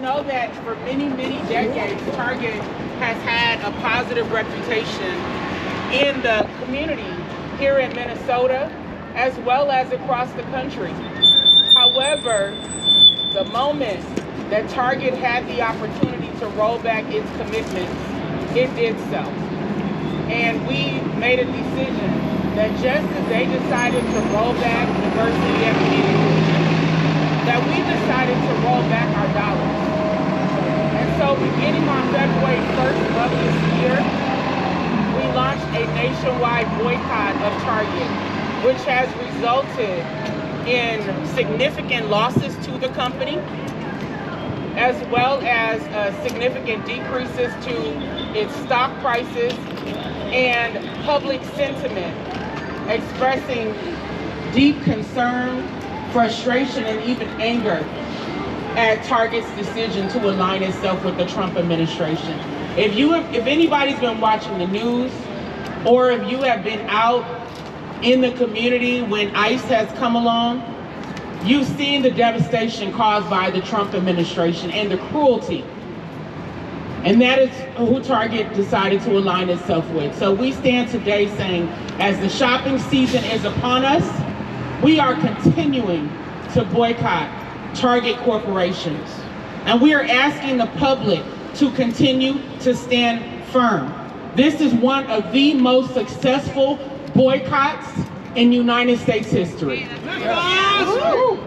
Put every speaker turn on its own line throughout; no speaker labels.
know that for many, many decades, Target has had a positive reputation in the community here in Minnesota, as well as across the country. However, the moment that Target had the opportunity to roll back its commitments, it did so. And we made a decision that just as they decided to roll back diversity, equity, and inclusion, that we decided to roll back our dollars. And so beginning on February 1st of this year, we launched a nationwide boycott of Target, which has resulted in significant losses to the company, as well as significant decreases to its stock prices and public sentiment, expressing deep concern, frustration, and even anger at Target's decision to align itself with the Trump administration. If anybody's been watching the news, or if you have been out in the community when ICE has come along, you've seen the devastation caused by the Trump administration and the cruelty. And that is who Target decided to align itself with. So we stand today saying, as the shopping season is upon us, we are continuing to boycott Target corporations. And we are asking the public to continue to stand firm. This is one of the most successful boycotts in United States history.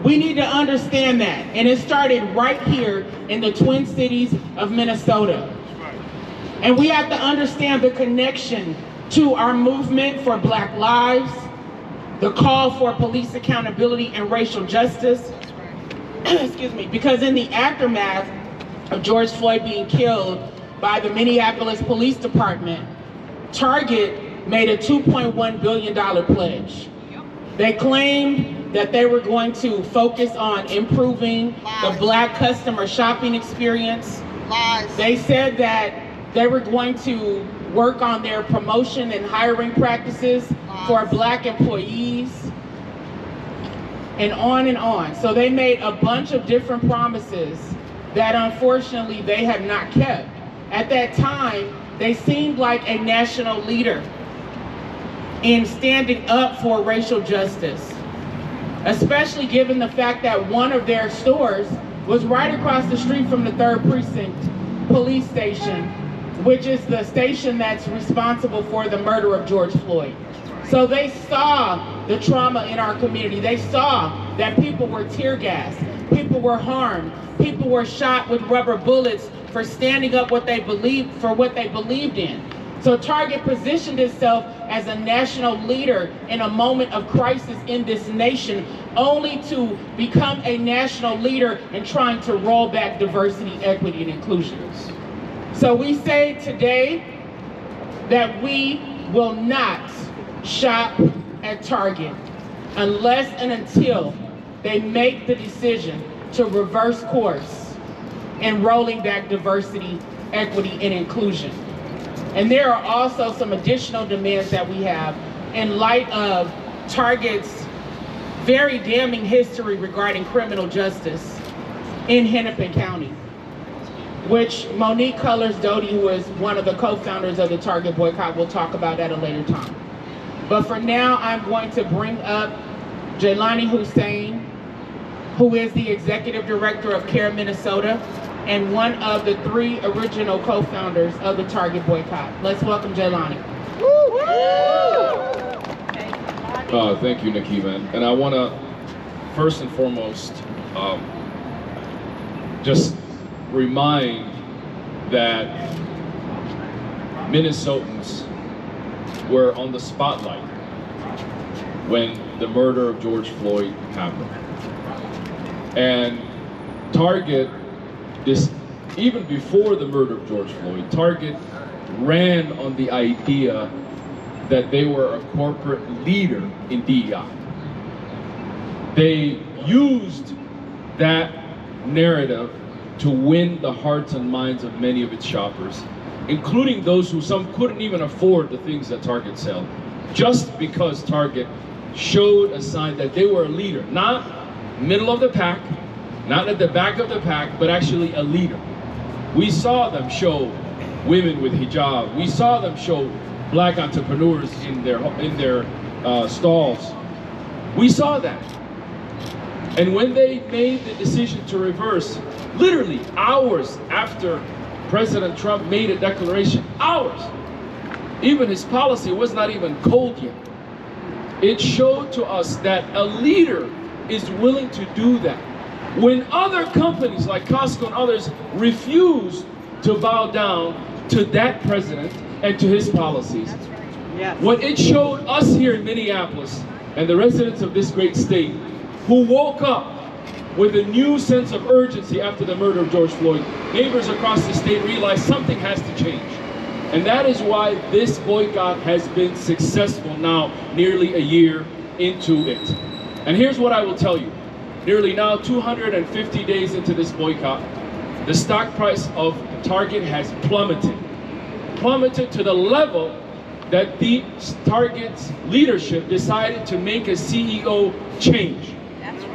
We need to understand that. And it started right here in the Twin Cities of Minnesota. And we have to understand the connection to our movement for Black lives, the call for police accountability and racial justice. Excuse me, because in the aftermath of George Floyd being killed by the Minneapolis Police Department, Target made a $2.1 billion pledge. They claimed that they were going to focus on improving the Black customer shopping experience. They said that they were going to work on their promotion and hiring practices for Black employees, and on and on. So they made a bunch of different promises that unfortunately they have not kept. At that time, they seemed like a national leader in standing up for racial justice, especially given the fact that one of their stores was right across the street from the 3rd Precinct police station, which is the station that's responsible for the murder of George Floyd. So they saw the trauma in our community. They saw that people were tear gassed, people were harmed, people were shot with rubber bullets for standing up for what they believed in. So Target positioned itself as a national leader in a moment of crisis in this nation, only to become a national leader in trying to roll back diversity, equity, and inclusion. So we say today that we will not shop at Target unless and until they make the decision to reverse course in rolling back diversity, equity, and inclusion. And there are also some additional demands that we have in light of Target's very damning history regarding criminal justice in Hennepin County, which Monique Cullors-Doty, who is one of the co-founders of the Target Boycott, will talk about at a later time. But for now, I'm going to bring up Jaylani Hussein, who is the Executive Director of CARE Minnesota and one of the 3 original co-founders of the Target Boycott. Let's welcome Jaylani.
Thank you, Nikki, and I want to first and foremost just remind that Minnesotans were on the spotlight when the murder of George Floyd happened. And Target, even before the murder of George Floyd, Target ran on the idea that they were a corporate leader in DEI. They used that narrative to win the hearts and minds of many of its shoppers, including those who some couldn't even afford the things that Target sell, just because Target showed a sign that they were a leader, not middle of the pack, not at the back of the pack, but actually a leader. We saw them show women with hijab. We saw them show black entrepreneurs in their stalls. We saw that. And when they made the decision to reverse, literally hours after President Trump made a declaration, hours, even his policy was not even cold yet. It showed to us that a leader is willing to do that. When other companies like Costco and others refuse to bow down to that president and to his policies, what it showed us here in Minneapolis and the residents of this great state who woke up with a new sense of urgency after the murder of George Floyd, neighbors across the state realized something has to change. And that is why this boycott has been successful now, nearly a year into it. And here's what I will tell you. Nearly now 250 days into this boycott, the stock price of Target has plummeted to the level that the Target's leadership decided to make a CEO change.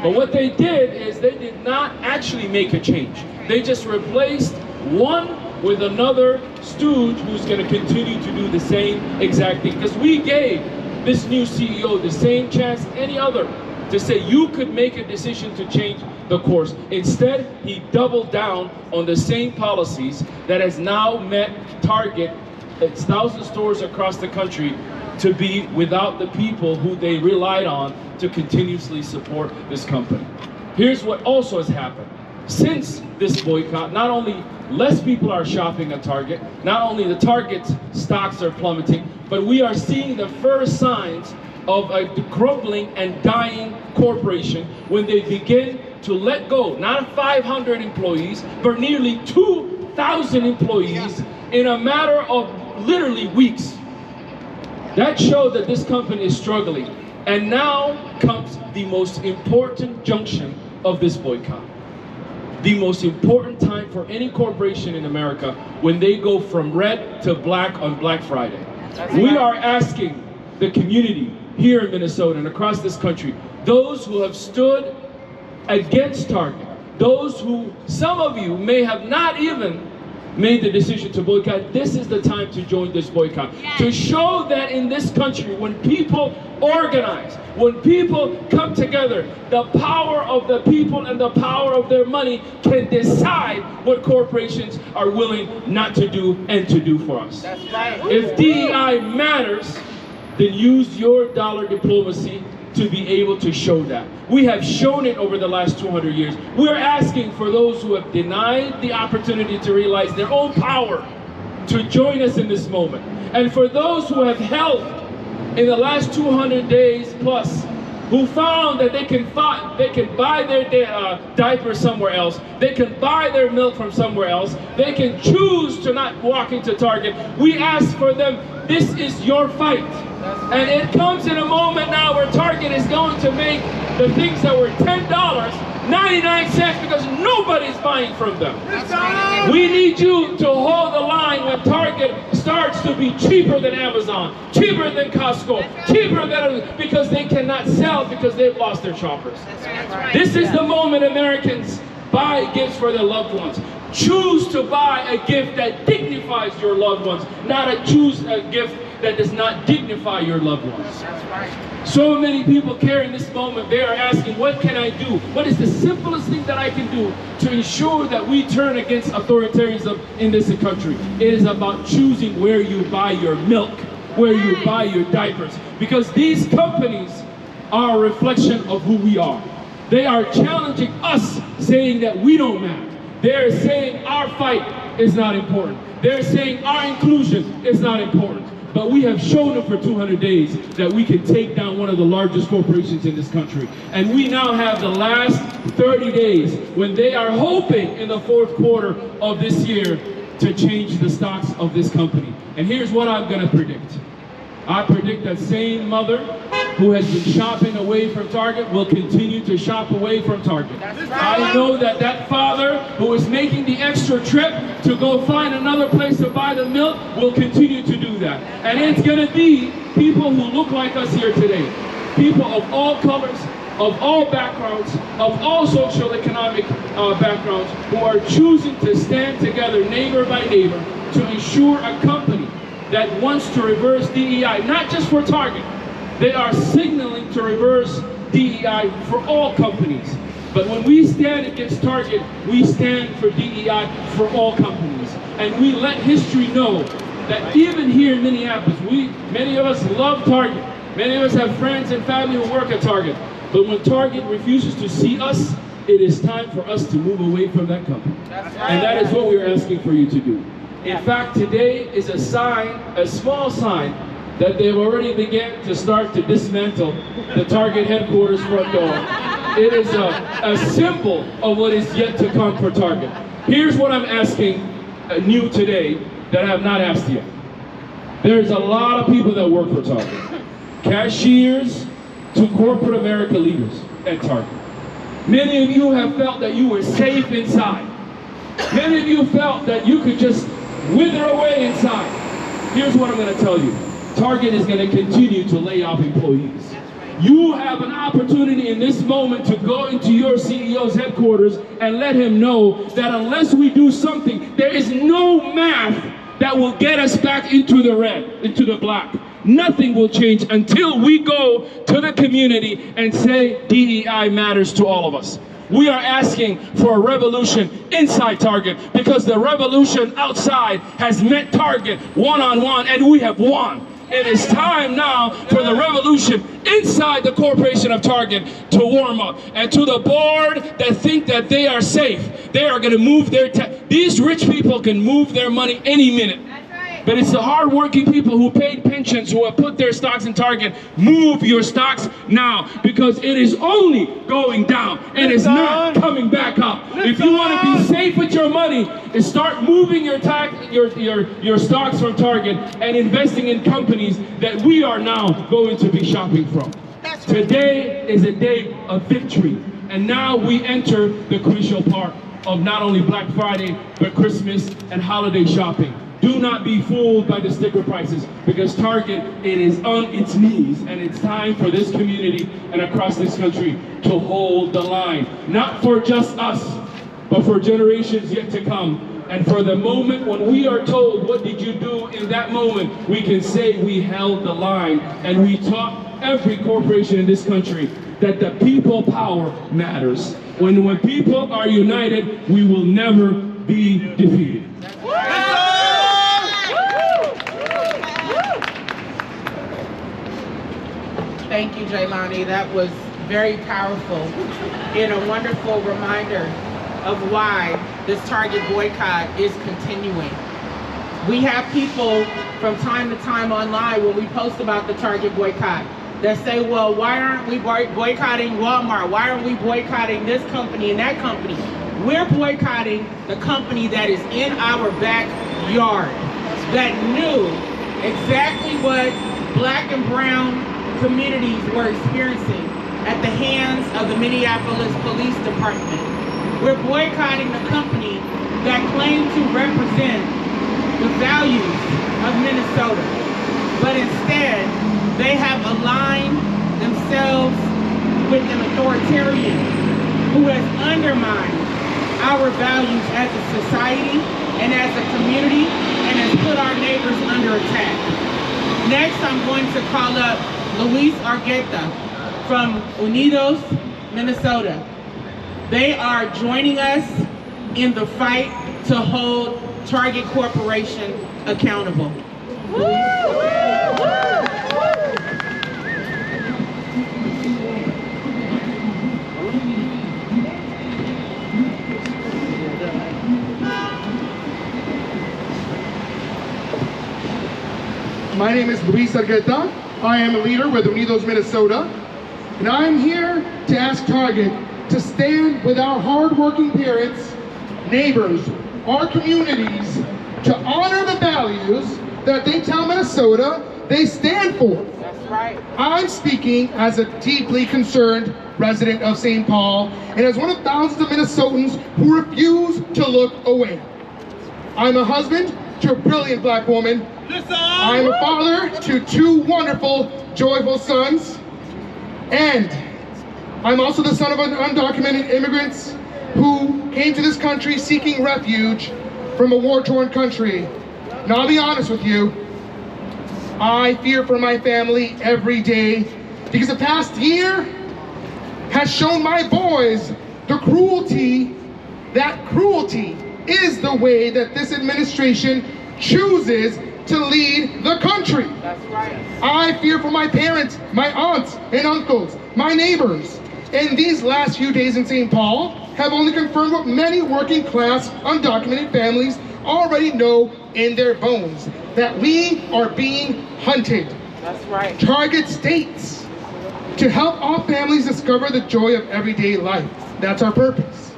But what they did is they did not actually make a change. They just replaced one with another stooge who's going to continue to do the same exact thing. Because we gave this new CEO the same chance as any other to say you could make a decision to change the course. Instead, he doubled down on the same policies that has now met Target, its 1,000 stores across the country, to be without the people who they relied on to continuously support this company. Here's what also has happened. Since this boycott, not only less people are shopping at Target, not only the Target's stocks are plummeting, but we are seeing the first signs of a crumbling and dying corporation when they begin to let go, not 500 employees, but nearly 2,000 employees in a matter of literally weeks. That showed that this company is struggling. And now comes the most important junction of this boycott. The most important time for any corporation in America when they go from red to black on Black Friday. We are asking the community here in Minnesota and across this country, those who have stood against Target, those who, some of you may have not even made the decision to boycott, this is the time to join this boycott. Yes. To show that in this country, when people organize, when people come together, the power of the people and the power of their money can decide what corporations are willing not to do and to do for us. That's right. If DEI matters, then use your dollar diplomacy to be able to show that. We have shown it over the last 200 years. We're asking for those who have denied the opportunity to realize their own power to join us in this moment. And for those who have held in the last 200 days plus, who found that they can buy their diapers somewhere else, they can buy their milk from somewhere else, they can choose to not walk into Target. We ask for them, this is your fight. And it comes in a moment now where Target is going to make the things that were $10, 99 cents because nobody's buying from them. We need you to hold the line when Target starts to be cheaper than Amazon, cheaper than Costco, cheaper than, because they cannot sell because they've lost their shoppers. This is the moment Americans buy gifts for their loved ones. Choose to buy a gift that dignifies your loved ones, not choose a gift that does not dignify your loved ones. So many people care in this moment. They are asking, what can I do? What is the simplest thing that I can do to ensure that we turn against authoritarianism in this country? It is about choosing where you buy your milk, where you buy your diapers, because these companies are a reflection of who we are. They are challenging us, saying that we don't matter. They're saying our fight is not important. They're saying our inclusion is not important. But we have shown them for 200 days that we can take down one of the largest corporations in this country. And we now have the last 30 days when they are hoping in the fourth quarter of this year to change the stocks of this company. And here's what I'm going to predict. I predict that same mother who has been shopping away from Target will continue to shop away from Target. I know that that father who is making the extra trip to go find another place to buy the milk will continue to do that. And it's going to be people who look like us here today. People of all colors, of all backgrounds, of all socioeconomic backgrounds, who are choosing to stand together neighbor by neighbor to ensure a company that wants to reverse DEI, not just for Target. They are signaling to reverse DEI for all companies. But when we stand against Target, we stand for DEI for all companies. And we let history know that even here in Minneapolis, many of us love Target. Many of us have friends and family who work at Target. But when Target refuses to see us, it is time for us to move away from that company. And that is what we are asking for you to do. In fact, today is a sign, a small sign, that they've already begun to start to dismantle the Target headquarters front door. It is a symbol of what is yet to come for Target. Here's what I'm asking new today that I have not asked yet. There's a lot of people that work for Target. Cashiers to corporate America leaders at Target. Many of you have felt that you were safe inside. Many of you felt that you could just wither away inside. Here's what I'm going to tell you. Target is going to continue to lay off employees. You have an opportunity in this moment to go into your CEO's headquarters and let him know that unless we do something, there is no math that will get us back into the red, into the black. Nothing will change until we go to the community and say DEI matters to all of us. We are asking for a revolution inside Target because the revolution outside has met Target one-on-one and we have won. It is time now for the revolution inside the corporation of Target to warm up. And to the board that think that they are safe, they are going to move their these rich people can move their money any minute. But it's the hard-working people who paid pensions, who have put their stocks in Target. Move your stocks now, because it is only going down. It is not coming back up. If you want to be safe with your money, start moving your stocks from Target and investing in companies that we are now going to be shopping from. Today is a day of victory, and now we enter the crucial part of not only Black Friday, but Christmas and holiday shopping. Do not be fooled by the sticker prices, because Target, it is on its knees, and it's time for this community and across this country to hold the line. Not for just us, but for generations yet to come. And for the moment when we are told, what did you do in that moment, we can say we held the line. And we taught every corporation in this country that the people power matters. When people are united, we will never be defeated.
Thank you, Jaylani. That was very powerful and a wonderful reminder of why this Target boycott is continuing. We have people from time to time online when we post about the Target boycott that say, well, why aren't we boycotting Walmart? Why aren't we boycotting this company and that company? We're boycotting the company that is in our backyard, that knew exactly what Black and brown communities were experiencing at the hands of the Minneapolis Police Department. We're boycotting the company that claimed to represent the values of Minnesota, but instead they have aligned themselves with an authoritarian who has undermined our values as a society and as a community and has put our neighbors under attack. Next, I'm going to call up Luis Argueta from Unidos, Minnesota. They are joining us in the fight to hold Target Corporation accountable.
My name is Luis Argueta. I am a leader with Unidos, Minnesota, and I'm here to ask Target to stand with our hard-working parents, neighbors, our communities, to honor the values that they tell Minnesota they stand for.
That's right.
I'm speaking as a deeply concerned resident of St. Paul and as one of thousands of Minnesotans who refuse to look away. I'm a husband to a brilliant Black woman. I'm a father to two wonderful, joyful sons, and I'm also the son of undocumented immigrants who came to this country seeking refuge from a war-torn country. Now, I'll be honest with you, I fear for my family every day because the past year has shown my boys the cruelty. That cruelty is the way that this administration chooses to lead the country.
That's right.
I fear for my parents, my aunts and uncles, my neighbors. And these last few days in St. Paul have only confirmed what many working class, undocumented families already know in their bones, that we are being hunted.
That's right.
Target states to help all families discover the joy of everyday life. That's our purpose.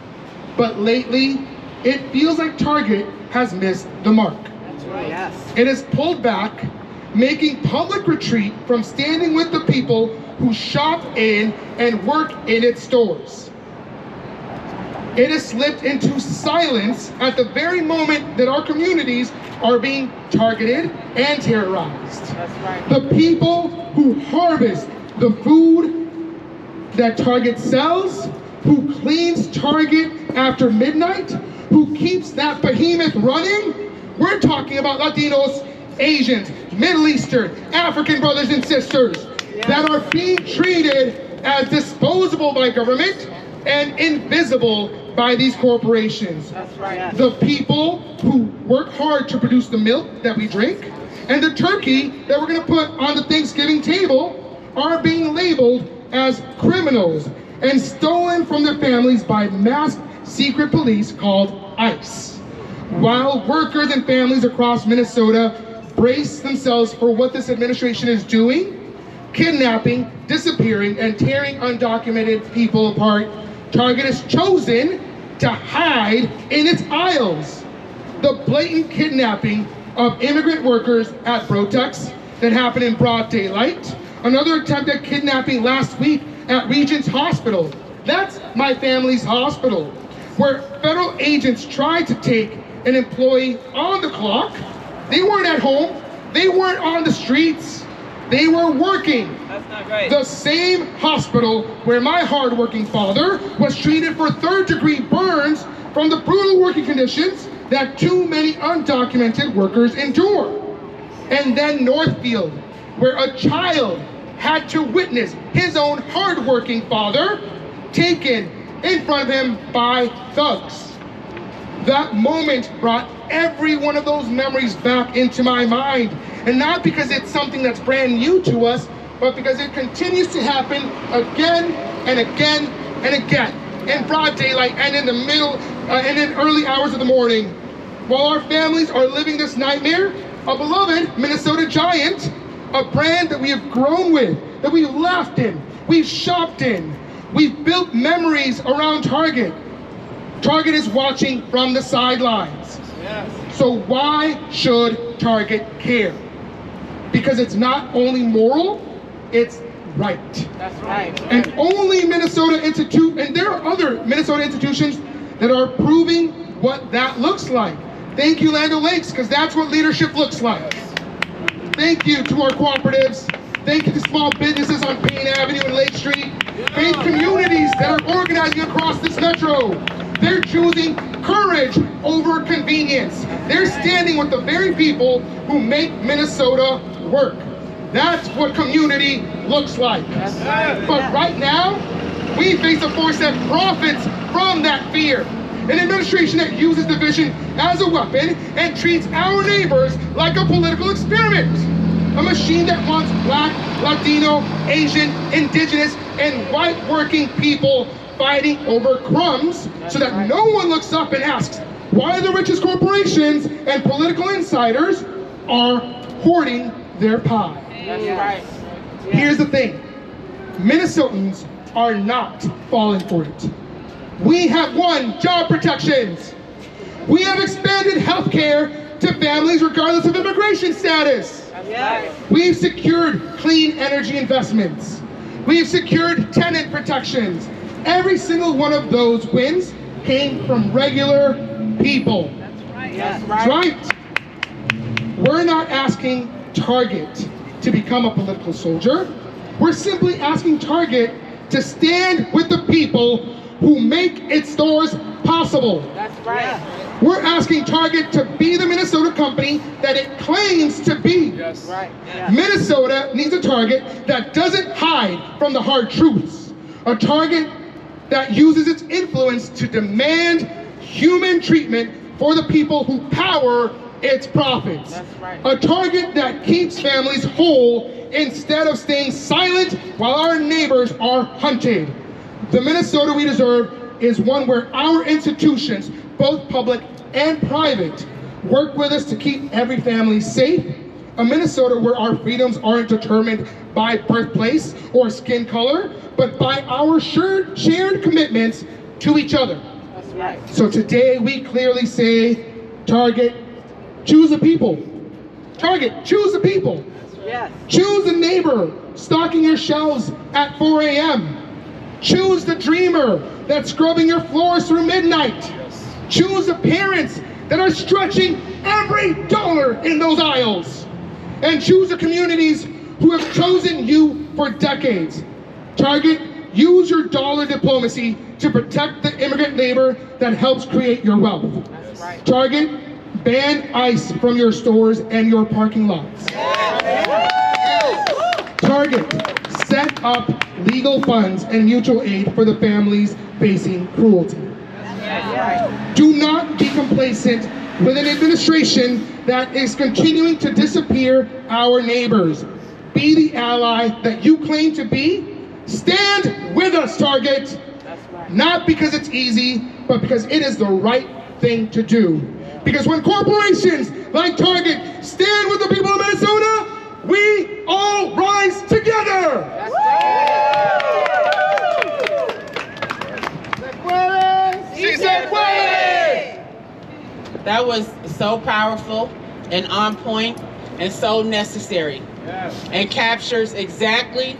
But lately, it feels like Target has missed the mark.
That's right. Yes.
It has pulled back, making public retreat from standing with the people who shop in and work in its stores. It has slipped into silence at the very moment that our communities are being targeted and terrorized.
That's right.
The people who harvest the food that Target sells, who cleans Target after midnight, who keeps that behemoth running, we're talking about Latinos, Asians, Middle Eastern, African brothers and sisters that are being treated as disposable by government and invisible by these corporations.
That's right.
The people who work hard to produce the milk that we drink and the turkey that we're going to put on the Thanksgiving table are being labeled as criminals and stolen from their families by masked secret police called ICE. While workers and families across Minnesota brace themselves for what this administration is doing, kidnapping, disappearing, and tearing undocumented people apart, Target has chosen to hide in its aisles. The blatant kidnapping of immigrant workers at Brotex that happened in broad daylight. Another attempt at kidnapping last week at Regent's Hospital. That's my family's hospital, where federal agents tried to take an employee on the clock. They weren't at home. They weren't on the streets. They were working.
That's not right.
The same hospital where my hardworking father was treated for third-degree burns from the brutal working conditions that too many undocumented workers endure. And then Northfield, where a child had to witness his own hardworking father taken in front of him by thugs. That moment brought every one of those memories back into my mind. And not because it's something that's brand new to us, but because it continues to happen again and again and again in broad daylight and in the middle and in early hours of the morning. While our families are living this nightmare, a beloved Minnesota giant, a brand that we have grown with, that we've laughed in, we've shopped in, we've built memories around Target. Target is watching from the sidelines. Yes. So why should Target care? Because it's not only moral, it's right.
That's right.
And only Minnesota Institute, and there are other Minnesota institutions that are proving what that looks like. Thank you, Land O'Lakes, because that's what leadership looks like. Thank you to our cooperatives. Thank you to small businesses on Payne Avenue and Lake Street. Faith communities that are organizing across this metro. They're choosing courage over convenience. They're standing with the very people who make Minnesota work. That's what community looks like. But right now, we face a force that profits from that fear. An administration that uses division as a weapon and treats our neighbors like a political experiment. A machine that wants Black, Latino, Asian, Indigenous, and white working people fighting over crumbs so that no one looks up and asks why the richest corporations and political insiders are hoarding their pie.
That's right.
Here's the thing. Minnesotans are not falling for it. We have won job protections. We have expanded health care to families regardless of immigration status.
Yes.
We've secured clean energy investments. We've secured tenant protections. Every single one of those wins came from regular people.
That's right.
That's right. We're not asking Target to become a political soldier. We're simply asking Target to stand with the people who make its stores possible.
That's right.
We're asking Target to be the Minnesota company that it claims to be.
Yes.
Right. Yeah.
Minnesota needs a Target that doesn't hide from the hard truths. A Target that uses its influence to demand human treatment for the people who power its profits.
That's right.
A Target that keeps families whole instead of staying silent while our neighbors are hunted. The Minnesota we deserve is one where our institutions, both public and private, work with us to keep every family safe. A Minnesota where our freedoms aren't determined by birthplace or skin color, but by our shared commitments to each other.
That's right.
So today we clearly say, Target, choose the people. Target, choose the people.
Yes.
Choose the neighbor stocking your shelves at 4 a.m. Choose the dreamer that's scrubbing your floors through midnight. Choose the parents that are stretching every dollar in those aisles. And choose the communities who have chosen you for decades. Target, use your dollar diplomacy to protect the immigrant labor that helps create your wealth.
That's right.
Target, ban ICE from your stores and your parking lots. Target, set up legal funds and mutual aid for the families facing cruelty. Do not be complacent with an administration that is continuing to disappear our neighbors. Be the ally that you claim to be. Stand with us, Target.
That's right.
Not because it's easy, but because it is the right thing to do. Because when corporations like Target stand with the people of Minnesota, we all rise together.
That's right. That was so powerful and on point and so necessary, and captures exactly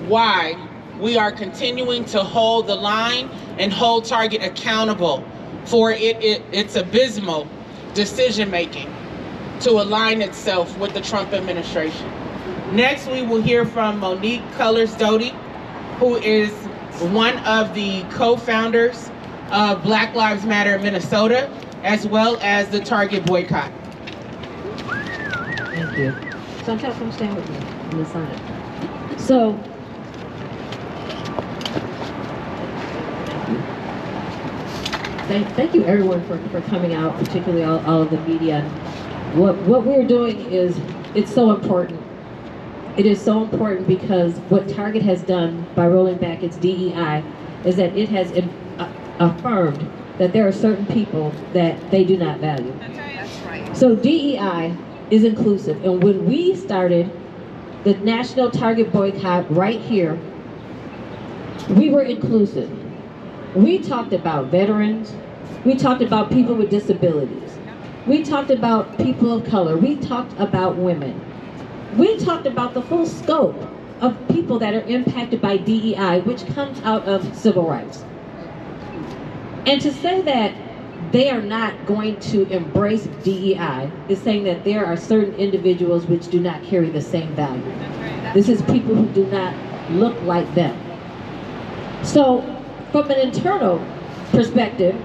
why we are continuing to hold the line and hold Target accountable for its abysmal decision-making to align itself with the Trump administration. Next, we will hear from Monique Cullors-Doty, who is one of the co-founders of Black Lives Matter Minnesota, as well as the Target Boycott.
Thank you. So I'm trying to come stand with me on the side. So, thank you everyone for coming out, particularly all of the media. What we're doing is, it's so important. It is so important because what Target has done by rolling back its DEI is that it has affirmed that there are certain people that they do not value.
That's right.
So DEI is inclusive, and when we started the National Target Boycott right here, we were inclusive. We talked about veterans, we talked about people with disabilities, we talked about people of color, we talked about women. We talked about the full scope of people that are impacted by DEI, which comes out of civil rights. And to say that they are not going to embrace DEI is saying that there are certain individuals which do not carry the same value. This is people who do not look like them. So from an internal perspective,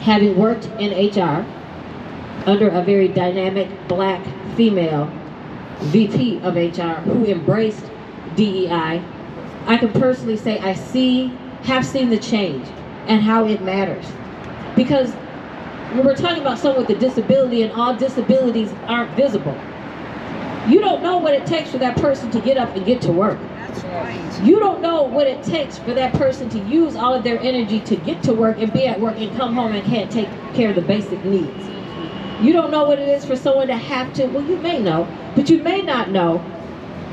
having worked in HR under a very dynamic Black female VP of HR who embraced DEI, I can personally say I have seen the change and how it matters. Because when we're talking about someone with a disability, and all disabilities aren't visible, you don't know what it takes for that person to get up and get to work.
That's right.
You don't know what it takes for that person to use all of their energy to get to work and be at work and come home and can't take care of the basic needs. You don't know what it is for someone to have to, well, you may know, but you may not know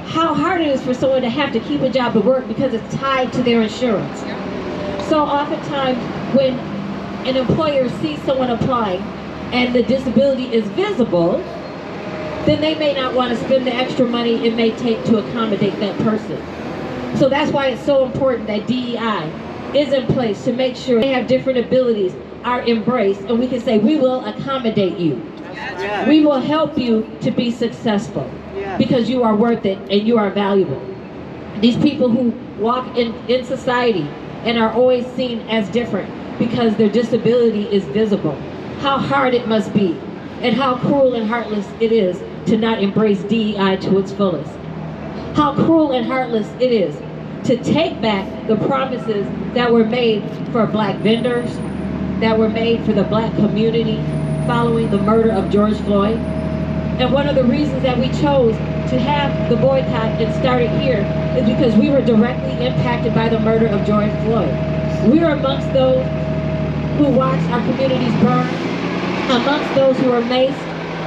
how hard it is for someone to have to keep a job at work because it's tied to their insurance. So oftentimes when an employer sees someone applying and the disability is visible, then they may not want to spend the extra money it may take to accommodate that person. So that's why it's so important that DEI is in place to make sure they have different abilities are embraced, and we can say, we will accommodate you.
Right.
We will help you to be successful because you are worth it and you are valuable. These people who walk in society and are always seen as different because their disability is visible. How hard it must be, and how cruel and heartless it is to not embrace DEI to its fullest. How cruel and heartless it is to take back the promises that were made for Black vendors, that were made for the Black community following the murder of George Floyd. And one of the reasons that we chose to have the boycott and start it here is because we were directly impacted by the murder of George Floyd. We are amongst those who watched our communities burn, amongst those who were maced,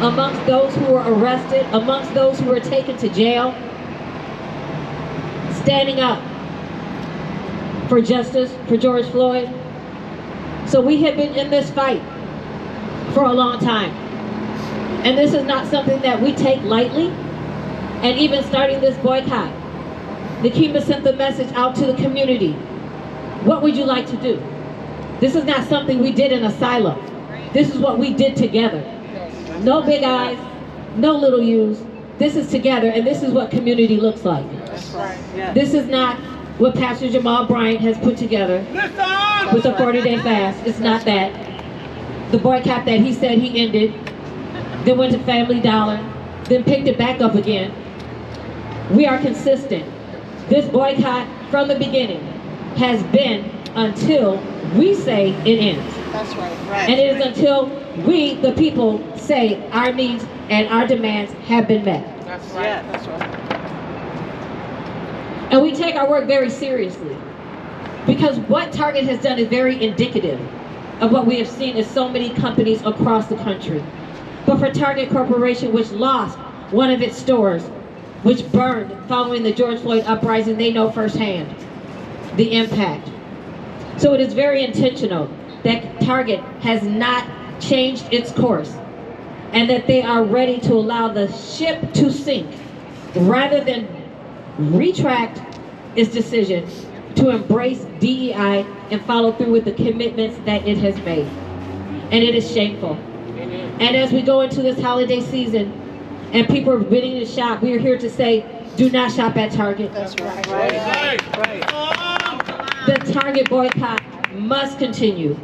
amongst those who were arrested, amongst those who were taken to jail, standing up for justice for George Floyd. So we have been in this fight for a long time. And this is not something that we take lightly. And even starting this boycott, Nikema sent the message out to the community. What would you like to do? This is not something we did in a silo. This is what we did together. No big eyes, no little U's. This is together, and this is what community looks like.
That's right. Yeah.
This is not what Pastor Jamal Bryant has put together with a 40-day fast. It's not that. The boycott that he said he ended, then went to Family Dollar, then picked it back up again. We are consistent. This boycott from the beginning has been until we say it ends.
That's right.
And it is until we, the people, say our needs and our demands have been met.
That's right. Yeah, that's right.
And we take our work very seriously, because what Target has done is very indicative of what we have seen in so many companies across the country. But for Target Corporation, which lost one of its stores, which burned following the George Floyd uprising, they know firsthand the impact. So it is very intentional that Target has not changed its course, and that they are ready to allow the ship to sink rather than retract its decision to embrace DEI and follow through with the commitments that it has made. And it is shameful. And as we go into this holiday season and people are bidding to shop, we are here to say, do not shop at Target.
That's right. Right.
The Target boycott must continue.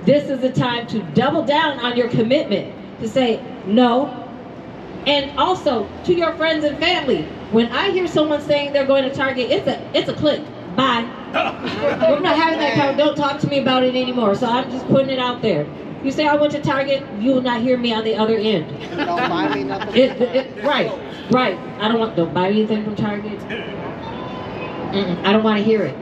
This is the time to double down on your commitment, to say no. And also to your friends and family. When I hear someone saying they're going to Target, it's a click. Bye. We're not having that kind. Don't talk to me about it anymore. So I'm just putting it out there. You say I went to Target, you will not hear me on the other end.
Don't buy me nothing.
Right. Don't buy me anything from Target. I don't want to hear it.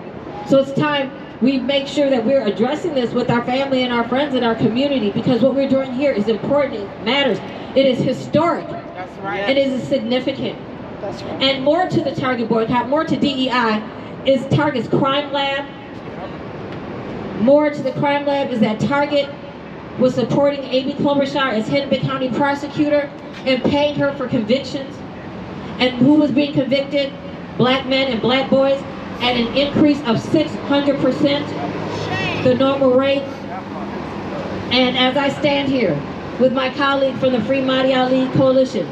So it's time we make sure that we're addressing this with our family and our friends and our community, because what we're doing here is important. It matters. It is historic.
That's right.
And it is significant.
That's right.
And more to the Target boycott, more to DEI, is Target's crime lab. More to the crime lab is that Target was supporting Amy Klobuchar as Hennepin County prosecutor and paying her for convictions. And who was being convicted? Black men and black boys at an increase of 600%, the normal rate. And as I stand here with my colleague from the Free Mahdi Ali Coalition,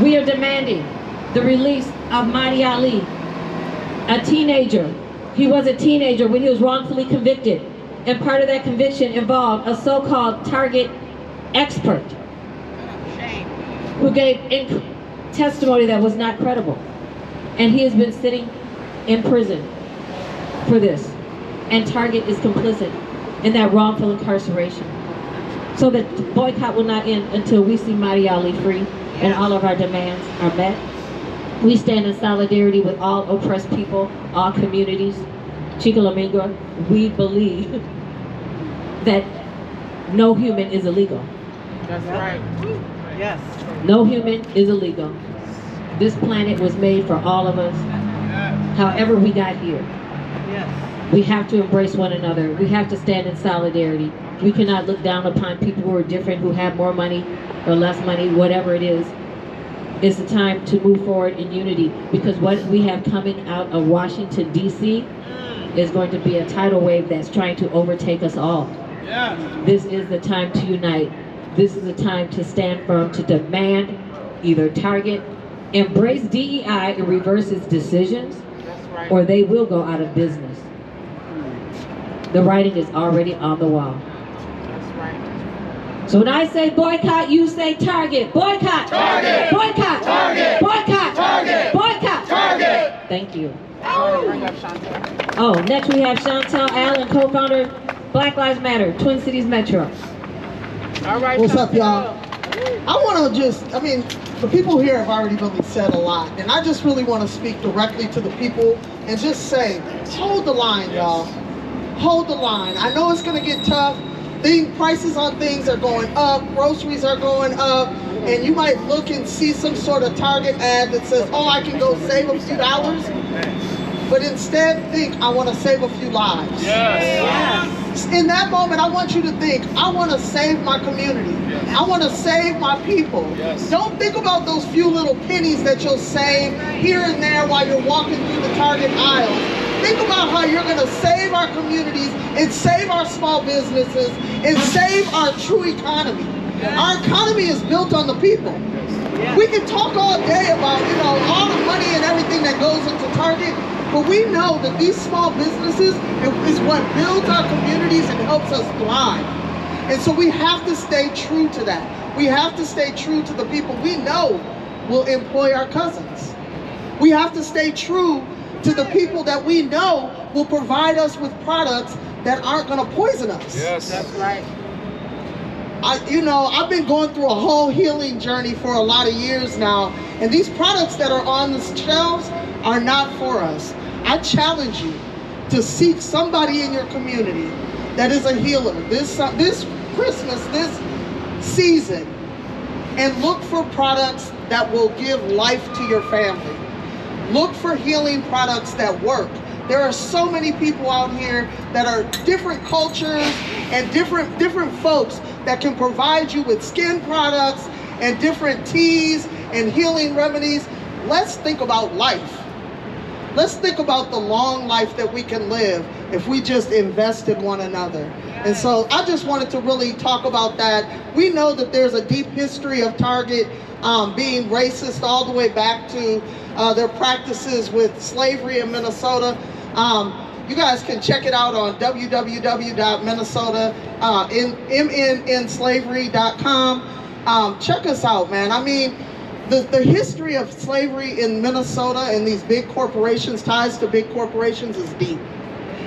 we are demanding the release of Mahdi Ali, a teenager. He was a teenager when he was wrongfully convicted, and part of that conviction involved a so-called Target expert who gave testimony that was not credible. And he has been sitting in prison for this. And Target is complicit in that wrongful incarceration. So the boycott will not end until we see Mahdi Ali free and all of our demands are met. We stand in solidarity with all oppressed people, all communities. Chicalamingo, we believe that no human is illegal.
That's right. Yes.
No human is illegal. This planet was made for all of us. However we got here.
Yes.
We have to embrace one another. We have to stand in solidarity. We cannot look down upon people who are different, who have more money or less money, whatever it is. It's the time to move forward in unity, because what we have coming out of Washington, D.C. is going to be a tidal wave that's trying to overtake us all.
Yeah.
This is the time to unite. This is the time to stand firm, to demand either Target embrace DEI and reverse its decisions,
right.
or they will go out of business. The writing is already on the wall.
That's right.
So when I say boycott, you say Target. Boycott!
Target!
Boycott!
Target!
Boycott!
Target!
Boycott!
Target!
Thank you.
Bring up Chantel.
Oh, next we have Chantel Allen, co-founder, Black Lives Matter, Twin Cities Metro.
All right,
What's up,
Chantel.
y'all? I want to the people here have already really said a lot, and I just really want to speak directly to the people and just say, hold the line, y'all. Hold the line. I know it's going to get tough. Prices on things are going up, groceries are going up, and you might look and see some sort of Target ad that says, oh, I can go save a few dollars. But instead think, I want to save a few lives.
Yes.
In that moment, I want you to think, I want to save my community. I want to save my people. Don't think about those few little pennies that you'll save here and there while you're walking through the Target aisle. Think about how you're going to save our communities and save our small businesses and save our true economy. Our economy is built on the people. We can talk all day about, all the money and everything that goes into Target, but we know that these small businesses is what builds our communities and helps us thrive. And so we have to stay true to that. We have to stay true to the people we know will employ our cousins. We have to stay true to the people that we know will provide us with products that aren't going to poison us.
Yes. That's right.
I've been going through a whole healing journey for a lot of years now, and these products that are on the shelves are not for us. I challenge you to seek somebody in your community that is a healer this Christmas, this season, and look for products that will give life to your family. Look for healing products that work. There are so many people out here that are different cultures and different folks that can provide you with skin products and different teas and healing remedies. Let's think about life. Let's think about the long life that we can live if we just invest in one another. And so I just wanted to really talk about that. We know that there's a deep history of Target being racist all the way back to their practices with slavery in Minnesota. You guys can check it out on www.minnesota.mnnslavery.com. Check us out, man. I mean, the history of slavery in Minnesota and these big corporations, ties to big corporations, is deep.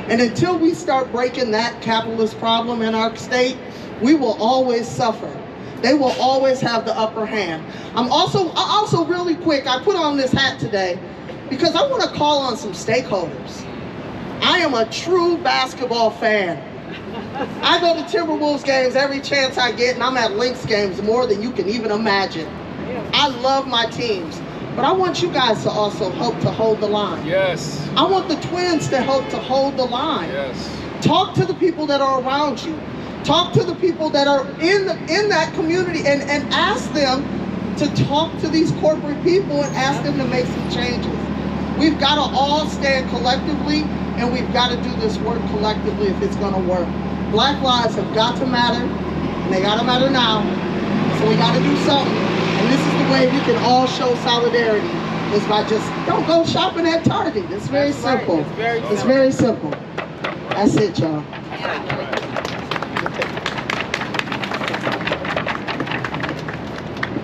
And until we start breaking that capitalist problem in our state, we will always suffer. They will always have the upper hand. Also really quick, I put on this hat today because I want to call on some stakeholders. I am a true basketball fan. I go to Timberwolves games every chance I get, and I'm at Lynx games more than you can even imagine. I love my teams, but I want you guys to also help to hold the line.
Yes.
I want the Twins to help to hold the line.
Yes.
Talk to the people that are around you. Talk to the people that are in that community and ask them to talk to these corporate people and ask them to make some changes. We've got to all stand collectively, and we've got to do this work collectively if it's going to work. Black lives have got to matter, and they got to matter now. So we got to do something. And this is the way we can all show solidarity, is by just don't go shopping at Target. It's very simple. It's very simple. That's it, y'all.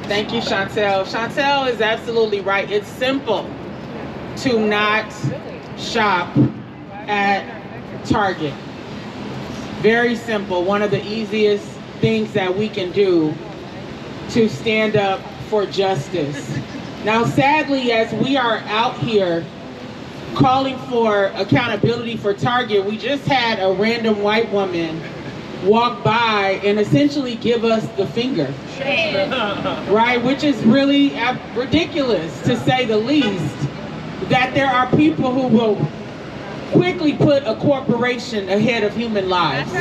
Thank you, Chantel. Chantel is absolutely right. It's simple to not shop at Target. Very simple. One of the easiest things that we can do to stand up for justice. Now, sadly, as we are out here calling for accountability for Target, we just had a random white woman walk by and essentially give us the finger, right? Which is really ridiculous, to say the least, that there are people who will quickly put a corporation ahead of human lives.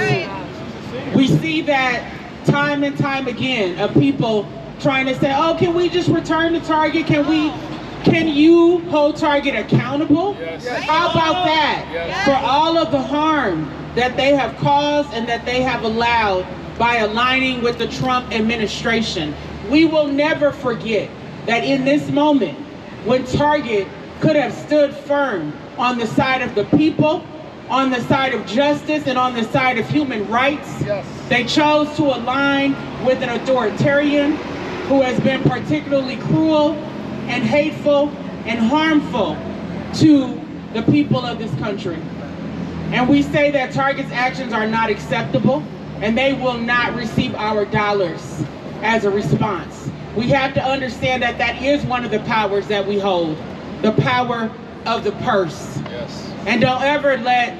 We see that time and time again of people trying to say, oh, can we just return to Target? Can you hold Target accountable?
Yes.
How about that?
Yes.
For all of the harm that they have caused and that they have allowed by aligning with the Trump administration. We will never forget that in this moment, when Target could have stood firm on the side of the people, on the side of justice, and on the side of human rights.
Yes.
They chose to align with an authoritarian who has been particularly cruel and hateful and harmful to the people of this country. And we say that Target's actions are not acceptable, and they will not receive our dollars as a response. We have to understand that that is one of the powers that we hold, the power of the purse.
Yes.
And don't ever let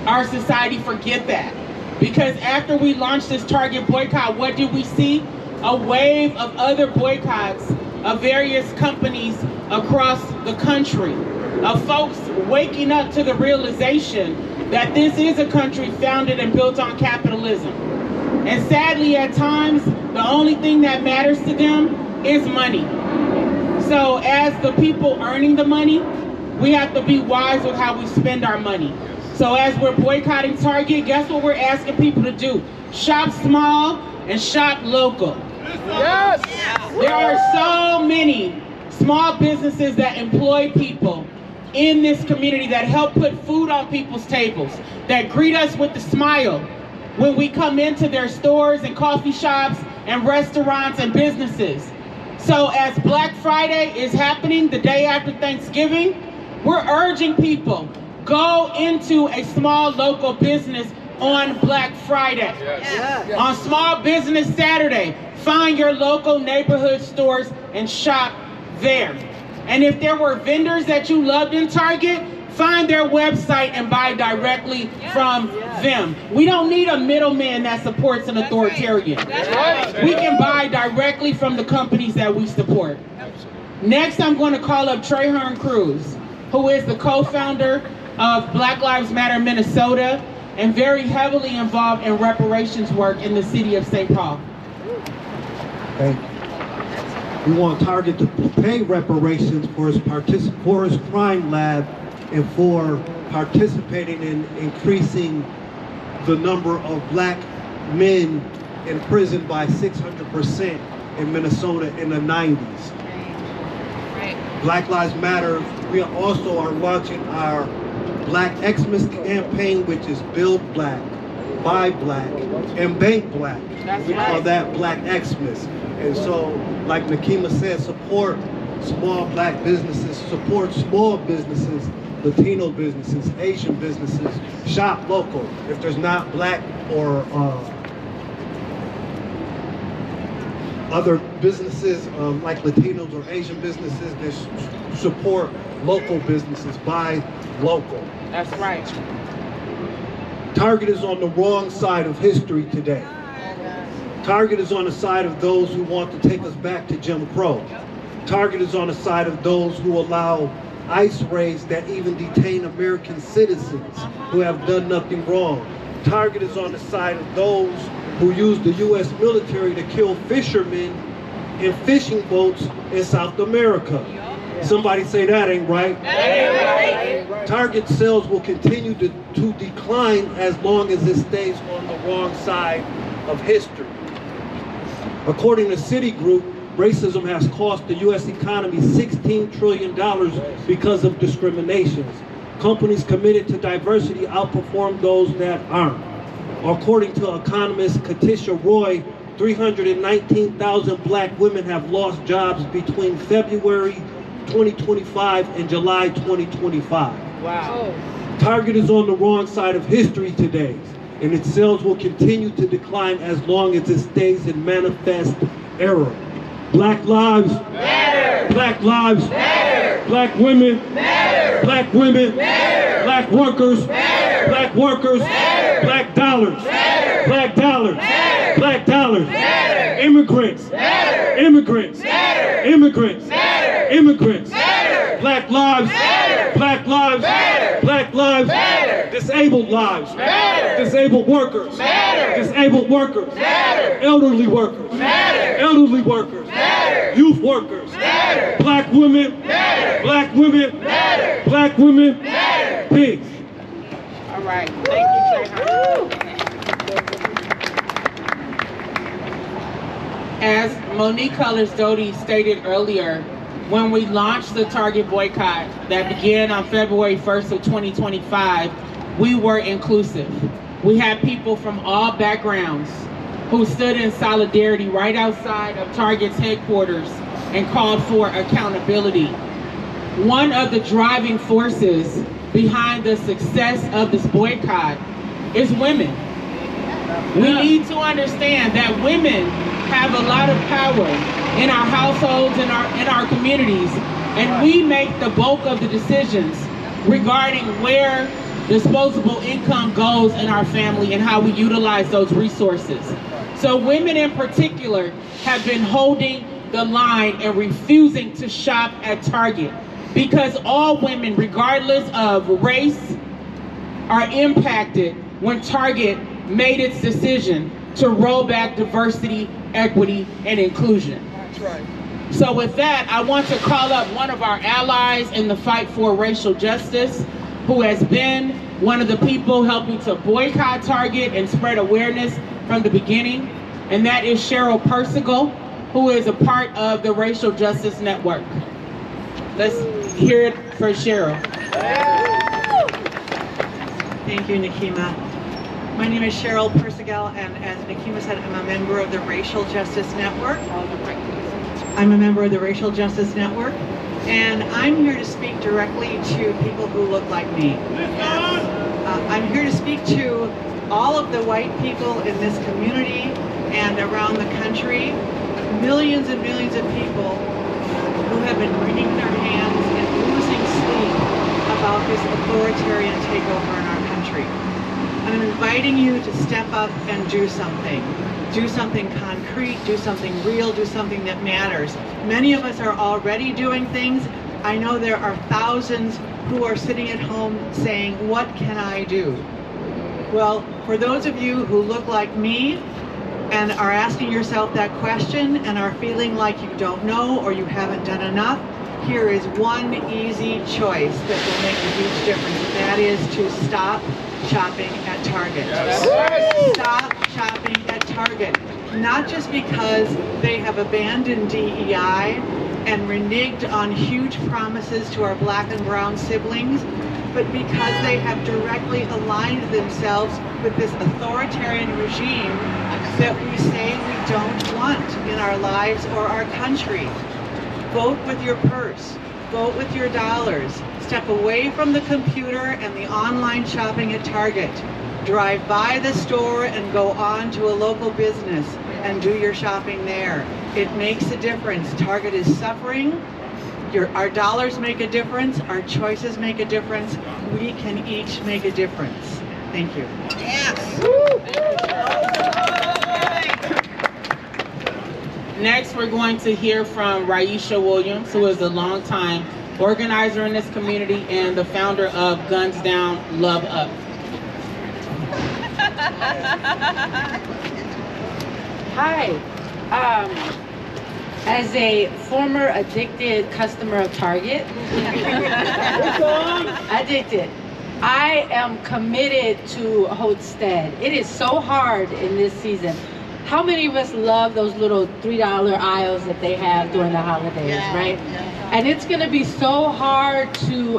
our society forget that. Because after we launched this Target boycott, what did we see? A wave of other boycotts of various companies across the country, of folks waking up to the realization that this is a country founded and built on capitalism. And sadly, at times, the only thing that matters to them is money. So as the people earning the money, we have to be wise with how we spend our money. So as we're boycotting Target, guess what we're asking people to do? Shop small and shop local.
Yes.
There are so many small businesses that employ people in this community, that help put food on people's tables, that greet us with a smile when we come into their stores and coffee shops and restaurants and businesses. So as Black Friday is happening the day after Thanksgiving, we're urging people, go into a small local business on Black Friday.
Yes.
On Small Business Saturday, find your local neighborhood stores and shop there. And if there were vendors that you loved in Target, find their website and buy directly from them. We don't need a middleman that supports an authoritarian. We can buy directly from the companies that we support. Next, I'm going to call up Trahern Cruz, who is the co-founder of Black Lives Matter Minnesota and very heavily involved in reparations work in the city of St. Paul.
Thank you. We want Target to pay reparations for his crime lab and for participating in increasing the number of black men in prison by 600% in Minnesota in the 90s. Black Lives Matter, we also are launching our Black Xmas campaign, which is Build Black, Buy Black, and Bank Black. We call that Black Xmas. And so, like Nakima said, support small black businesses, support small businesses, Latino businesses, Asian businesses, shop local. If there's not black or other businesses like Latinos or Asian businesses, that support local businesses, buy local.
That's right.
Target is on the wrong side of history today. Target is on the side of those who want to take us back to Jim Crow. Target is on the side of those who allow ICE raids that even detain American citizens who have done nothing wrong. Target is on the side of those who use the U.S. military to kill fishermen in fishing boats in South America. Somebody say that ain't right. That ain't right. Target sales will continue to decline as long as it stays on the wrong side of history. According to Citigroup, racism has cost the U.S. economy $16 trillion because of discriminations. Companies committed to diversity outperform those that aren't. According to economist Katisha Roy, 319,000 black women have lost jobs between February 2025 and July 2025.
Wow.
Target is on the wrong side of history today, and its sales will continue to decline as long as it stays in manifest error. Black lives matter. Black lives matter. Black women matter. Black women matter. Black workers matter. Black workers matter. Black dollars matter. Black dollars matter. Black dollars matter. Immigrants matter. Immigrants matter. Immigrants matter. Immigrants matter. Black lives matter. Black lives matter. Black lives matter. Disabled lives matter. Disabled workers matter. Disabled workers matter. Elderly workers matter. Elderly workers matter. Youth workers matter. Black women matter. Black women matter. Black women matter. Pigs.
All right. Thank you, Trahern. As Monique Colors-Doty stated earlier, when we launched the Target boycott that began on February 1st of 2025, we were inclusive. We had people from all backgrounds who stood in solidarity right outside of Target's headquarters and called for accountability. One of the driving forces behind the success of this boycott is women. We need to understand that women have a lot of power in our households, in our communities, and we make the bulk of the decisions regarding where disposable income goes in our family and how we utilize those resources. So women in particular have been holding the line and refusing to shop at Target because all women, regardless of race, are impacted when Target made its decision to roll back diversity, equity, and inclusion.
That's right.
So with that, I want to call up one of our allies in the fight for racial justice, who has been one of the people helping to boycott Target and spread awareness from the beginning, and that is Cheryl Persigal, who is a part of the Racial Justice Network. Let's hear it for Cheryl.
Thank you, Nikema. My name is Cheryl Persigal, and as Nikema said, I'm a member of the Racial Justice Network. I'm a member of the Racial Justice Network, and I'm here to speak directly to people who look like me. I'm here to speak to all of the white people in this community and around the country, millions and millions of people who have been wringing their hands and losing sleep about this authoritarian takeover in our country. I'm inviting you to step up and do something. Do something concrete, do something real, do something that matters. Many of us are already doing things. I know there are thousands who are sitting at home saying, what can I do? Well, for those of you who look like me and are asking yourself that question and are feeling like you don't know or you haven't done enough, here is one easy choice that will make a huge difference, and that is to stop shopping at Target. Yes. Stop shopping at Target. Not just because they have abandoned DEI and reneged on huge promises to our black and brown siblings, but because they have directly aligned themselves with this authoritarian regime that we say we don't want in our lives or our country. Vote with your purse. Vote with your dollars. Step away from the computer and the online shopping at Target. Drive by the store and go on to a local business and do your shopping there. It makes a difference. Target is suffering. Our dollars make a difference. Our choices make a difference. We can each make a difference. Thank you.
Yes. Next, we're going to hear from Raisha Williams, who is a longtime organizer in this community and the founder of Guns Down, Love Up.
Hi. As a former addicted customer of Target, addicted, I am committed to hold stead. It is so hard in this season. How many of us love those little $3 aisles that they have during the holidays, right? And it's going to be so hard to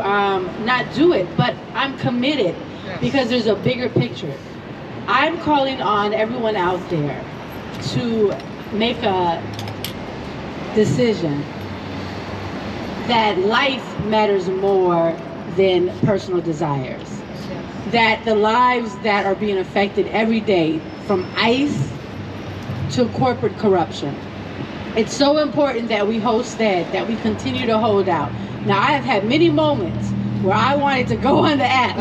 not do it, but I'm committed because there's a bigger picture. I'm calling on everyone out there to make a decision that life matters more than personal desires. That the lives that are being affected every day, from ICE to corporate corruption. It's so important that we hold stead, that we continue to hold out. Now, I have had many moments where I wanted to go on the app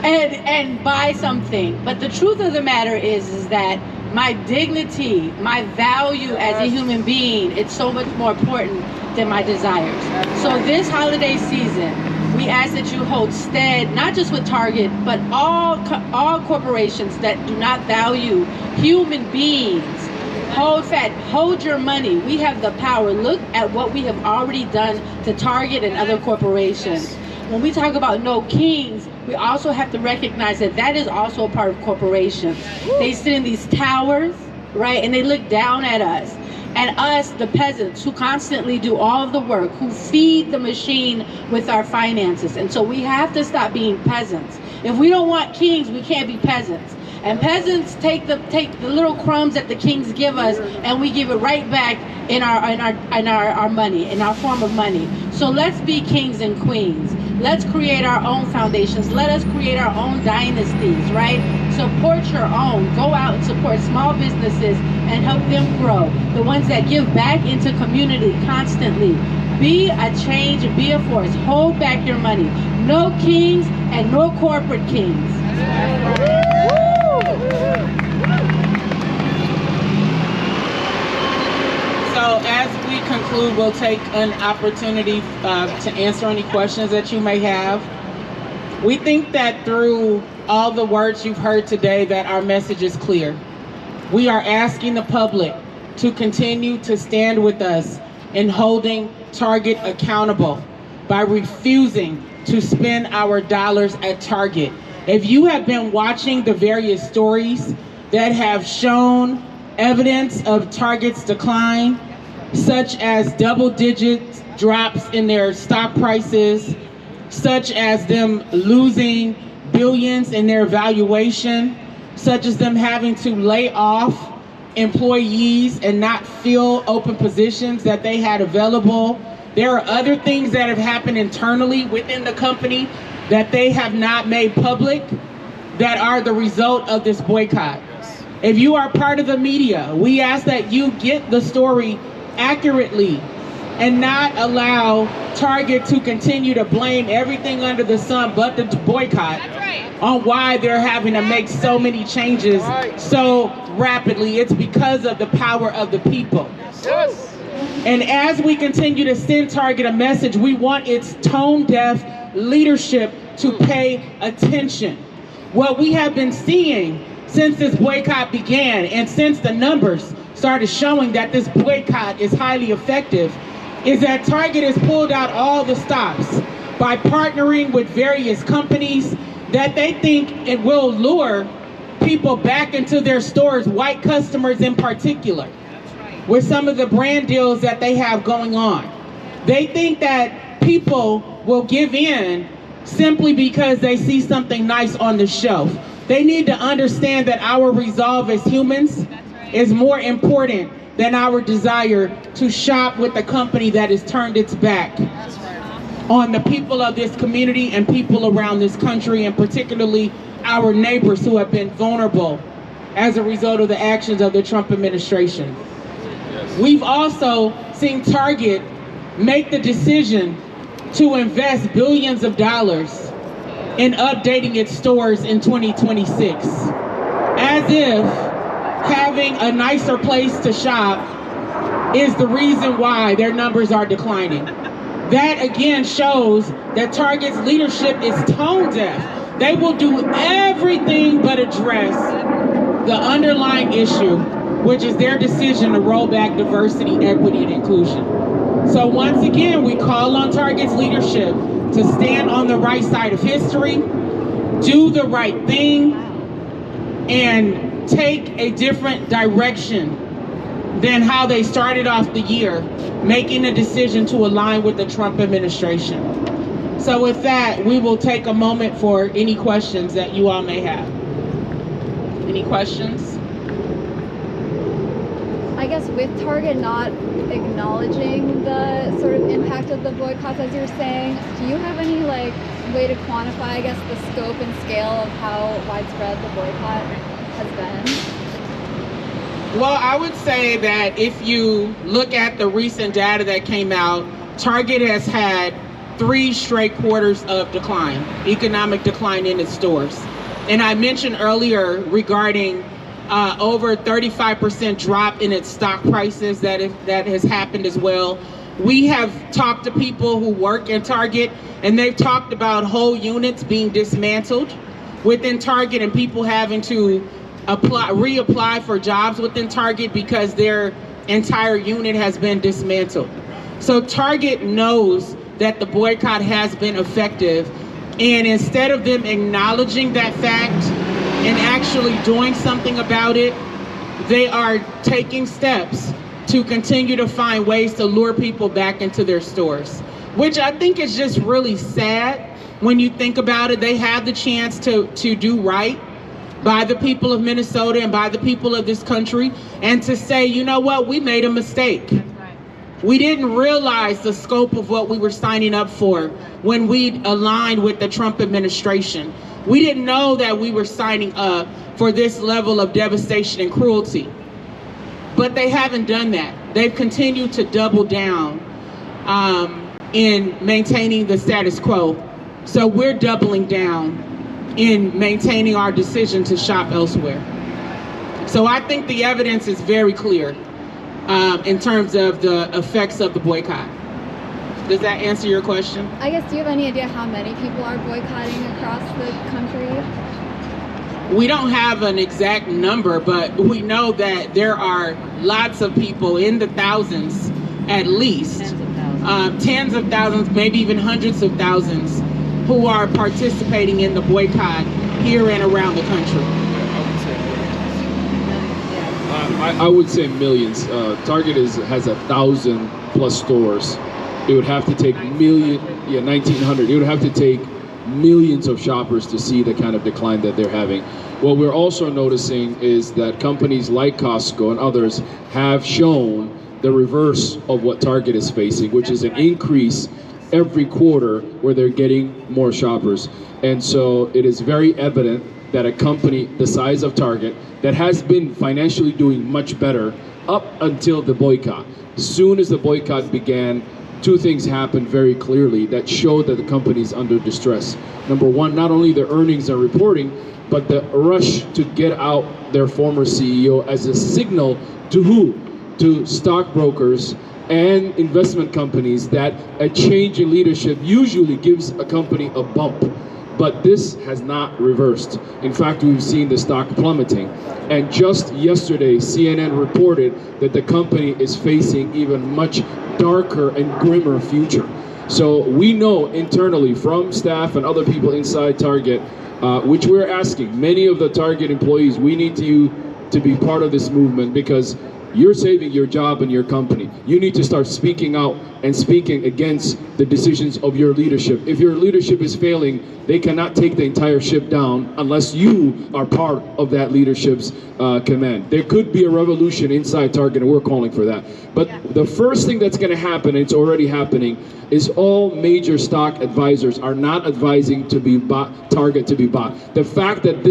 and buy something, but the truth of the matter is that my dignity, my value as a human being, it's so much more important than my desires. So this holiday season, we ask that you hold stead, not just with Target, but all corporations that do not value human beings. Hold fat, hold your money. We have the power. Look at what we have already done to Target and other corporations. When we talk about no kings, we also have to recognize that that is also a part of corporations. They sit in these towers, right, and they look down at us. and us, the peasants, who constantly do all of the work, who feed the machine with our finances. And so we have to stop being peasants. If we don't want kings, we can't be peasants. And peasants take the little crumbs that the kings give us, and we give it right back in our money, in our form of money. So let's be kings and queens. Let's create our own foundations. Let us create our own dynasties, right? Support your own. Go out and support small businesses and help them grow. The ones that give back into community constantly. Be a change, be a force. Hold back your money. No kings and no corporate kings.
So as we conclude, we'll take an opportunity to answer any questions that you may have. We think that through all the words you've heard today that our message is clear. We are asking the public to continue to stand with us in holding Target accountable by refusing to spend our dollars at Target. If you have been watching the various stories that have shown evidence of Target's decline, such as double-digit drops in their stock prices, such as them losing billions in their valuation, such as them having to lay off employees and not fill open positions that they had available. There are other things that have happened internally within the company that they have not made public that are the result of this boycott. If you are part of the media, we ask that you get the story accurately and not allow Target to continue to blame everything under the sun but the boycott on why they're having to make so many changes so rapidly. It's because of the power of the people. And as we continue to send Target a message, we want its tone-deaf leadership to pay attention. What we have been seeing since this boycott began and since the numbers started showing that this boycott is highly effective is that Target has pulled out all the stops by partnering with various companies that they think it will lure people back into their stores, white customers in particular, with some of the brand deals that they have going on. They think that people will give in simply because they see something nice on the shelf. They need to understand that our resolve as humans is more important than our desire to shop with a company that has turned its back on the people of this community and people around this country, and particularly our neighbors who have been vulnerable as a result of the actions of the Trump administration. We've also seen Target make the decision to invest billions of dollars in updating its stores in 2026, as if having a nicer place to shop is the reason why their numbers are declining. That again shows that Target's leadership is tone deaf. They will do everything but address the underlying issue, which is their decision to roll back diversity, equity, and inclusion. So once again, we call on Target's leadership to stand on the right side of history, do the right thing, and take a different direction than how they started off the year, making a decision to align with the Trump administration. So with that, we will take a moment for any questions that you all may have. Any questions?
I guess with Target not acknowledging the sort of impact of the boycotts, as you're saying, do you have any way to quantify, I guess, the scope and scale of how widespread the boycott has been?
Well, I would say that if you look at the recent data that came out, Target has had 3 straight quarters of decline, economic decline in its stores. And I mentioned earlier regarding over 35% drop in its stock prices that has happened as well. We have talked to people who work in Target, and they've talked about whole units being dismantled within Target and people having to reapply for jobs within Target because their entire unit has been dismantled. So Target knows that the boycott has been effective, and instead of them acknowledging that fact and actually doing something about it, they are taking steps to continue to find ways to lure people back into their stores, which I think is just really sad when you think about it. They have the chance to do right by the people of Minnesota and by the people of this country, and to say, you know what, we made a mistake. We didn't realize the scope of what we were signing up for when we aligned with the Trump administration. We didn't know that we were signing up for this level of devastation and cruelty. But they haven't done that. They've continued to double down in maintaining the status quo. So we're doubling down in maintaining our decision to shop elsewhere. So I think the evidence is very clear in terms of the effects of the boycott. Does that answer your question?
I guess, do you have any idea how many people are boycotting across the country?
We don't have an exact number, but we know that there are lots of people, in the thousands at least, tens of thousands, maybe even hundreds of thousands, who are participating in the boycott here and around the country.
I would say millions. Target has 1,000+ stores. It would have to take 1,900. It would have to take millions of shoppers to see the kind of decline that they're having. What we're also noticing is that companies like Costco and others have shown the reverse of what Target is facing, which is an increase every quarter where they're getting more shoppers. And so it is very evident that a company the size of Target, that has been financially doing much better up until the boycott. As soon as the boycott began, two things happened very clearly that showed that the company is under distress. Number one, not only their earnings are reporting, but the rush to get out their former CEO as a signal to who? To stockbrokers and investment companies that a change in leadership usually gives a company a bump. But this has not reversed. In fact, we've seen the stock plummeting. And just yesterday, CNN reported that the company is facing even much darker and grimmer future. So we know internally from staff and other people inside Target, which we're asking many of the Target employees, we need you to be part of this movement, because you're saving your job and your company. You need to start speaking out and speaking against the decisions of your leadership. If your leadership is failing, they cannot take the entire ship down unless you are part of that leadership's command. There could be a revolution inside Target, and we're calling for that. But the first thing that's going to happen, and it's already happening, is all major stock advisors are not advising to be bought, Target to be bought. The fact that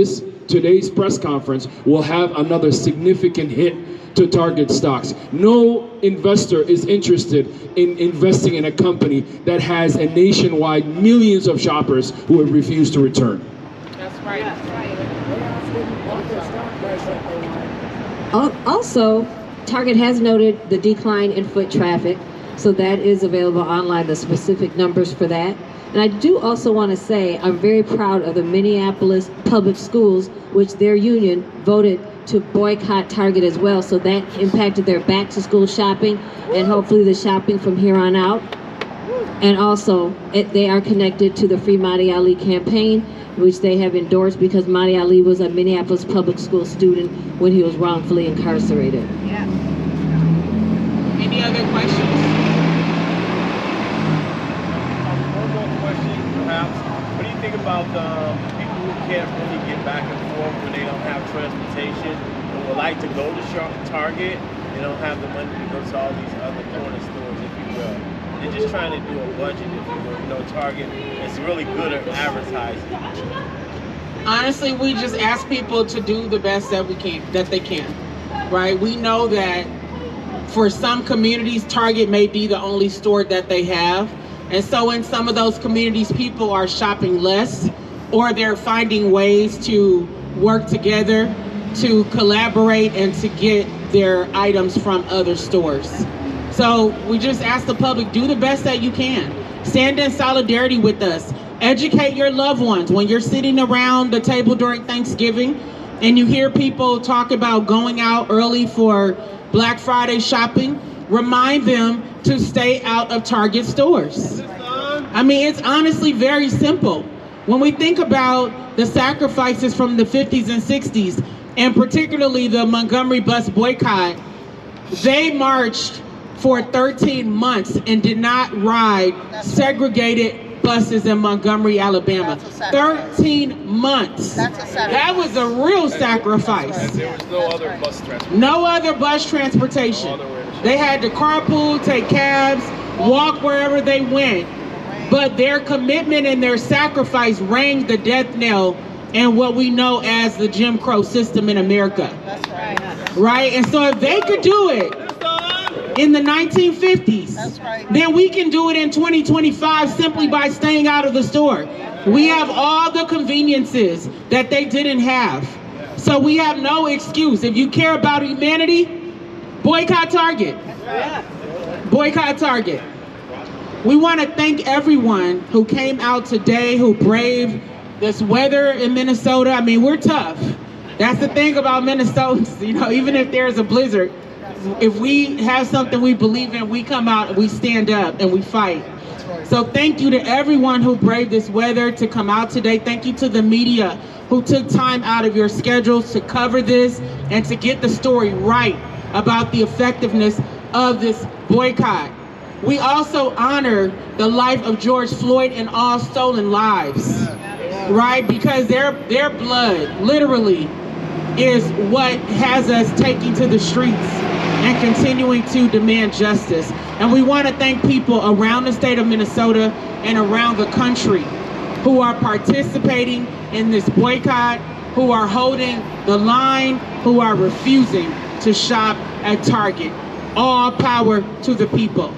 today's press conference will have another significant hit to Target stocks. No investor is interested in investing in a company that has a nationwide millions of shoppers who have refused to return.
That's right.
Also, Target has noted the decline in foot traffic, so that is available online, the specific numbers for that. And I do also want to say I'm very proud of the Minneapolis Public Schools, which their union voted to boycott Target as well, so that impacted their back-to-school shopping and hopefully the shopping from here on out. And also, they are connected to the Free Madi Ali campaign, which they have endorsed because Madi Ali was a Minneapolis public school student when he was wrongfully incarcerated.
Yeah. Any other questions?
One more question, perhaps. What do you think about people who can't really get back and forth when they don't have transportation, and would like to go to Target? They don't have the money to go to all these other corner stores, if you will. They're just trying to do a budget, if you will. You know, Target is really good at advertising.
Honestly, we just ask people to do the best that they can, right? We know that for some communities, Target may be the only store that they have. And so in some of those communities, people are shopping less, or they're finding ways to work together, to collaborate, and to get their items from other stores. So we just ask the public, do the best that you can. Stand in solidarity with us. Educate your loved ones. When you're sitting around the table during Thanksgiving and you hear people talk about going out early for Black Friday shopping, remind them to stay out of Target stores. I mean, it's honestly very simple. When we think about the sacrifices from the 50s and 60s, and particularly the Montgomery bus boycott, They marched for 13 months and did not ride segregated buses in Montgomery, Alabama. 13 months. That was a real sacrifice.
And there was no other bus transportation.
No other bus transportation. They had to carpool, take cabs, walk wherever they went. But their commitment and their sacrifice rang the death knell in what we know as the Jim Crow system in America.
That's right.
Right? And so if they could do it in the 1950s, then we can do it in 2025 simply by staying out of the store. We have all the conveniences that they didn't have. So we have no excuse. If you care about humanity, boycott Target. Boycott Target. We want to thank everyone who came out today, who braved this weather in Minnesota. I mean, we're tough. That's the thing about Minnesotans, you know, even if there's a blizzard, if we have something we believe in, we come out and we stand up and we fight. So thank you to everyone who braved this weather to come out today. Thank you to the media who took time out of your schedules to cover this and to get the story right about the effectiveness of this boycott. We also honor the life of George Floyd and all stolen lives, right? Because their blood literally is what has us taking to the streets and continuing to demand justice. And we want to thank people around the state of Minnesota and around the country who are participating in this boycott, who are holding the line, who are refusing to shop at Target. All power to the people.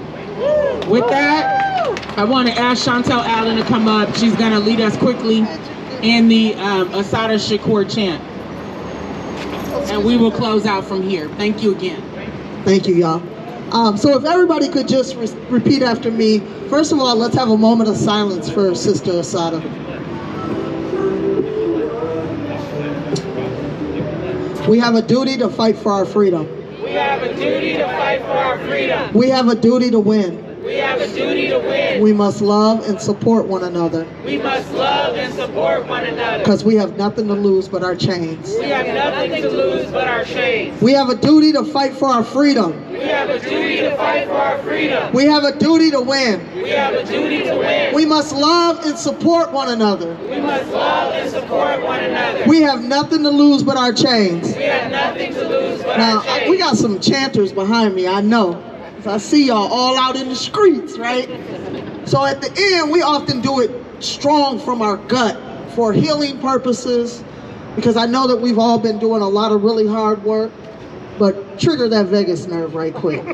With that, I want to ask Chantel Allen to come up. She's going to lead us quickly in the Asada Shakur chant. And we will close out from here. Thank you again.
Thank you, y'all. So if everybody could just repeat after me. First of all, let's have a moment of silence for Sister Asada. We have a duty to fight for our freedom.
We have a duty to fight for our freedom.
We have a duty to win.
We have a duty to win.
We must love and support one another.
We must love and support one another.
Because we have nothing to lose but our chains.
We have nothing to lose but our chains.
We have a duty to fight for our freedom.
We have a duty to fight for our freedom.
We have a duty to win.
We have a duty to win.
We must love and support one another.
We must love and support one another.
We have nothing to lose but our chains.
We have nothing to lose but
now,
our chains.
We got some chanters behind me, I know. I see y'all all out in the streets, right? So at the end, we often do it strong from our gut for healing purposes, because I know that we've all been doing a lot of really hard work, but trigger that vagus nerve right quick.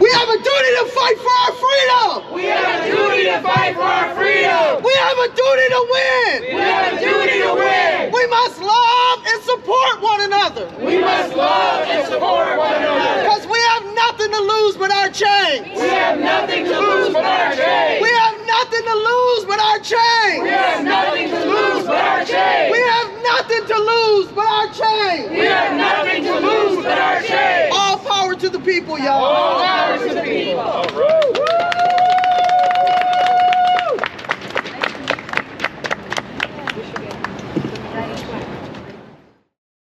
We have a duty to fight for our freedom!
We have a duty to fight for our freedom!
We have a duty to win!
We have a duty to win!
We must love and support one another!
We must love and support one another!
Because we have nothing to lose but our chains!
We have nothing to lose but our chains!
We have nothing to lose but our chains!
We have nothing to lose but our chains!
We have nothing to lose but our chains!
We have nothing to lose but our chains!
All power to the people, y'all!